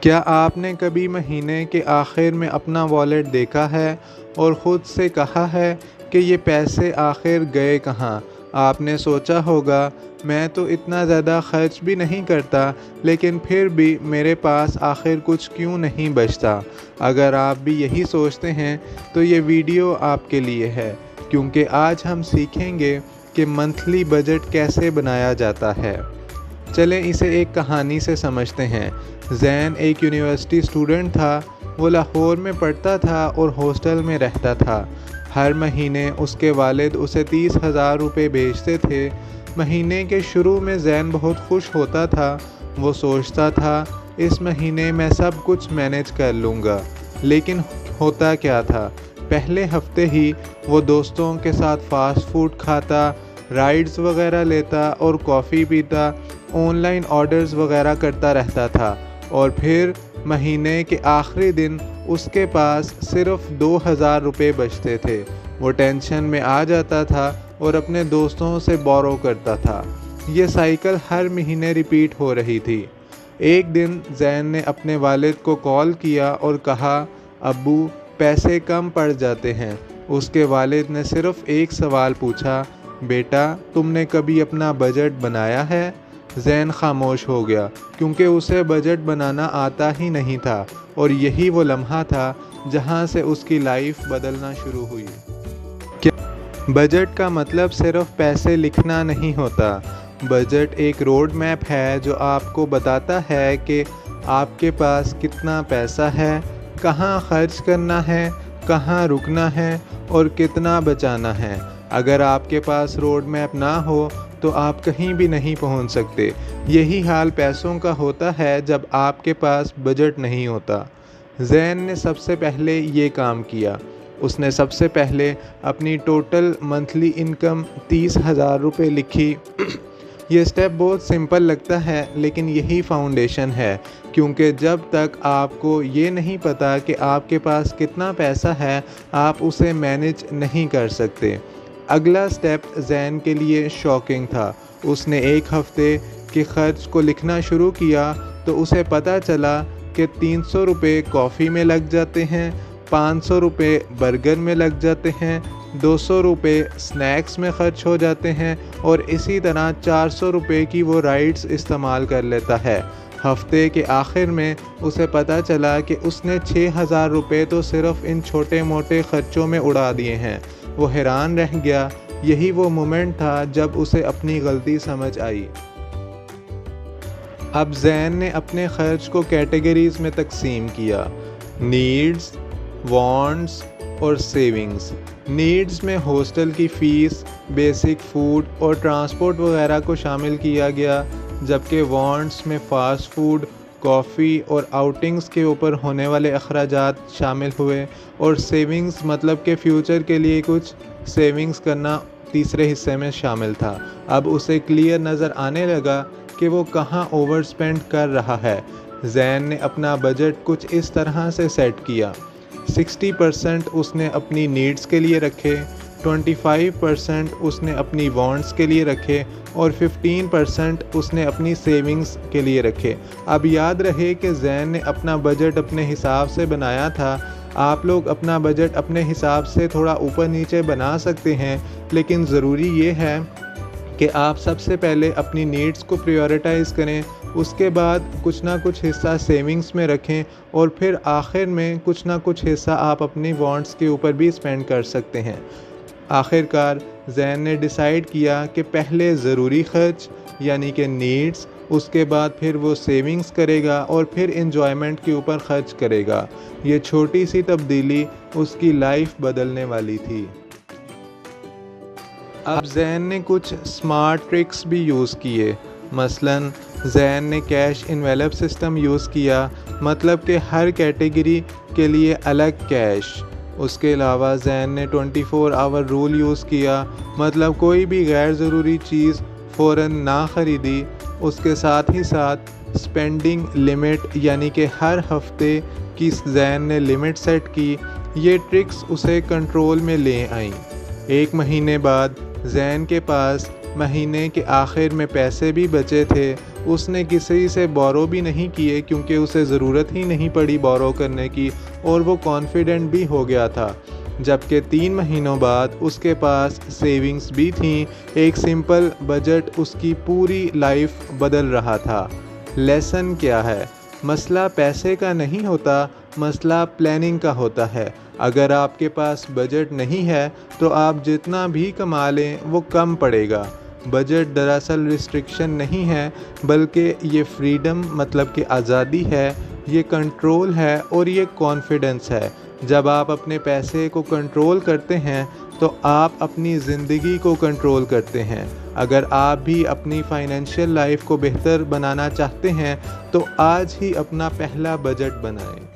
क्या आपने कभी महीने के आखिर में अपना वॉलेट देखा है और ख़ुद से कहा है कि ये पैसे आखिर गए कहाँ? आपने सोचा होगा, मैं तो इतना ज़्यादा खर्च भी नहीं करता, लेकिन फिर भी मेरे पास आखिर कुछ क्यों नहीं बचता। अगर आप भी यही सोचते हैं तो ये वीडियो आपके लिए है, क्योंकि आज हम सीखेंगे कि मंथली बजट कैसे बनाया जाता है। चलें इसे एक कहानी से समझते हैं। ज़ैन एक यूनिवर्सिटी स्टूडेंट था। वो लाहौर में पढ़ता था और हॉस्टल में रहता था। हर महीने उसके वालिद उसे 30,000 रुपये भेजते थे। महीने के शुरू में ज़ैन बहुत खुश होता था। वो सोचता था, इस महीने मैं सब कुछ मैनेज कर लूँगा। लेकिन होता क्या था, पहले हफ्ते ही वो दोस्तों के साथ फ़ास्ट फूड खाता, राइड्स वगैरह लेता और कॉफ़ी पीता, ऑनलाइन ऑर्डर्स वगैरह करता रहता था। और फिर महीने के आखिरी दिन उसके पास सिर्फ 2,000 रुपये बचते थे। वो टेंशन में आ जाता था और अपने दोस्तों से बोरो करता था। ये साइकिल हर महीने रिपीट हो रही थी। एक दिन ज़ैन ने अपने वालिद को कॉल किया और कहा, अब्बू पैसे कम पड़ जाते हैं। उसके वालिद ने सिर्फ एक सवाल पूछा, बेटा तुमने कभी अपना बजट बनाया है? ज़ैन खामोश हो गया, क्योंकि उसे बजट बनाना आता ही नहीं था। और यही वो लम्हा था जहां से उसकी लाइफ बदलना शुरू हुई। बजट का मतलब सिर्फ पैसे लिखना नहीं होता। बजट एक रोड मैप है जो आपको बताता है कि आपके पास कितना पैसा है, कहाँ खर्च करना है, कहाँ रुकना है और कितना बचाना है। अगर आपके पास रोड मैप ना हो तो आप कहीं भी नहीं पहुंच सकते। यही हाल पैसों का होता है जब आपके पास बजट नहीं होता। ज़ैन ने सबसे पहले ये काम किया। उसने सबसे पहले अपनी टोटल मंथली इनकम 30,000 रुपये लिखी। ये स्टेप बहुत सिंपल लगता है, लेकिन यही फाउंडेशन है, क्योंकि जब तक आपको ये नहीं पता कि आपके पास कितना पैसा है, आप उसे मैनेज नहीं कर सकते। अगला स्टेप ज़ैन के लिए शॉकिंग था। उसने एक हफ्ते के खर्च को लिखना शुरू किया तो उसे पता चला कि 300 रुपये कॉफ़ी में लग जाते हैं, 500 रुपये बर्गर में लग जाते हैं, 200 रुपये स्नैक्स में खर्च हो जाते हैं और इसी तरह 400 रुपये की वो राइड्स इस्तेमाल कर लेता है। हफ्ते के आखिर में उसे पता चला कि उसने 6,000 रुपये तो सिर्फ इन छोटे मोटे खर्चों में उड़ा दिए हैं। वो हैरान रह गया। यही वो मोमेंट था जब उसे अपनी गलती समझ आई। अब ज़ैन ने अपने खर्च को कैटेगरीज में तकसीम किया, नीड्स, वांट्स और सेविंग्स। नीड्स में हॉस्टल की फ़ीस, बेसिक फूड और ट्रांसपोर्ट वगैरह को शामिल किया गया, जबकि वांट्स में फ़ास्ट फूड, कॉफ़ी और आउटिंग्स के ऊपर होने वाले अखराजात शामिल हुए। और सेविंग्स मतलब कि फ़्यूचर के लिए कुछ सेविंग्स करना तीसरे हिस्से में शामिल था। अब उसे क्लियर नज़र आने लगा कि वो कहाँ ओवर स्पेंड कर रहा है। ज़ैन ने अपना बजट कुछ इस तरह से सेट किया। 60% उसने अपनी नीड्स के लिए रखे, 25% उसने अपनी वांट्स के लिए रखे और 15% उसने अपनी सेविंग्स के लिए रखे। अब याद रहे कि ज़ैन ने अपना बजट अपने हिसाब से बनाया था। आप लोग अपना बजट अपने हिसाब से थोड़ा ऊपर नीचे बना सकते हैं, लेकिन ज़रूरी ये है कि आप सबसे पहले अपनी नीड्स को प्रायोरिटाइज़ करें, उसके बाद कुछ ना कुछ हिस्सा सेविंग्स में रखें और फिर आखिर में कुछ ना कुछ हिस्सा आप अपनी वांट्स के ऊपर भी स्पेंड कर सकते हैं। आखिरकार ज़ैन ने डिसाइड किया कि पहले ज़रूरी खर्च यानी कि नीड्स, उसके बाद फिर वो सेविंग्स करेगा और फिर एंजॉयमेंट के ऊपर खर्च करेगा। ये छोटी सी तब्दीली उसकी लाइफ बदलने वाली थी। अब ज़ैन ने कुछ स्मार्ट ट्रिक्स भी यूज़ किए। मसलन ज़ैन ने कैश इन्वेलप सिस्टम यूज़ किया, मतलब कि हर कैटेगरी के लिए अलग कैश। उसके अलावा ज़ैन ने 24 आवर रूल यूज़ किया, मतलब कोई भी गैर ज़रूरी चीज़ फ़ौरन ना ख़रीदी। उसके साथ ही साथ स्पेंडिंग लिमिट यानी कि हर हफ्ते की ज़ैन ने लिमिट सेट की। ये ट्रिक्स उसे कंट्रोल में ले आईं। एक महीने बाद ज़ैन के पास महीने के आखिर में पैसे भी बचे थे। उसने किसी से बोरो भी नहीं किए क्योंकि उसे ज़रूरत ही नहीं पड़ी बोरो करने की, और वो कॉन्फिडेंट भी हो गया था। जबकि 3 महीनों बाद उसके पास सेविंग्स भी थीं। एक सिंपल बजट उसकी पूरी लाइफ बदल रहा था। लेसन क्या है? मसला पैसे का नहीं होता, मसला प्लानिंग का होता है। अगर आपके पास बजट नहीं है तो आप जितना भी कमा लें वो कम पड़ेगा। बजट दरअसल रिस्ट्रिक्शन नहीं है, बल्कि ये फ्रीडम मतलब कि आज़ादी है, ये कंट्रोल है और ये कॉन्फिडेंस है। जब आप अपने पैसे को कंट्रोल करते हैं तो आप अपनी ज़िंदगी को कंट्रोल करते हैं। अगर आप भी अपनी फाइनेंशियल लाइफ को बेहतर बनाना चाहते हैं तो आज ही अपना पहला बजट बनाएं।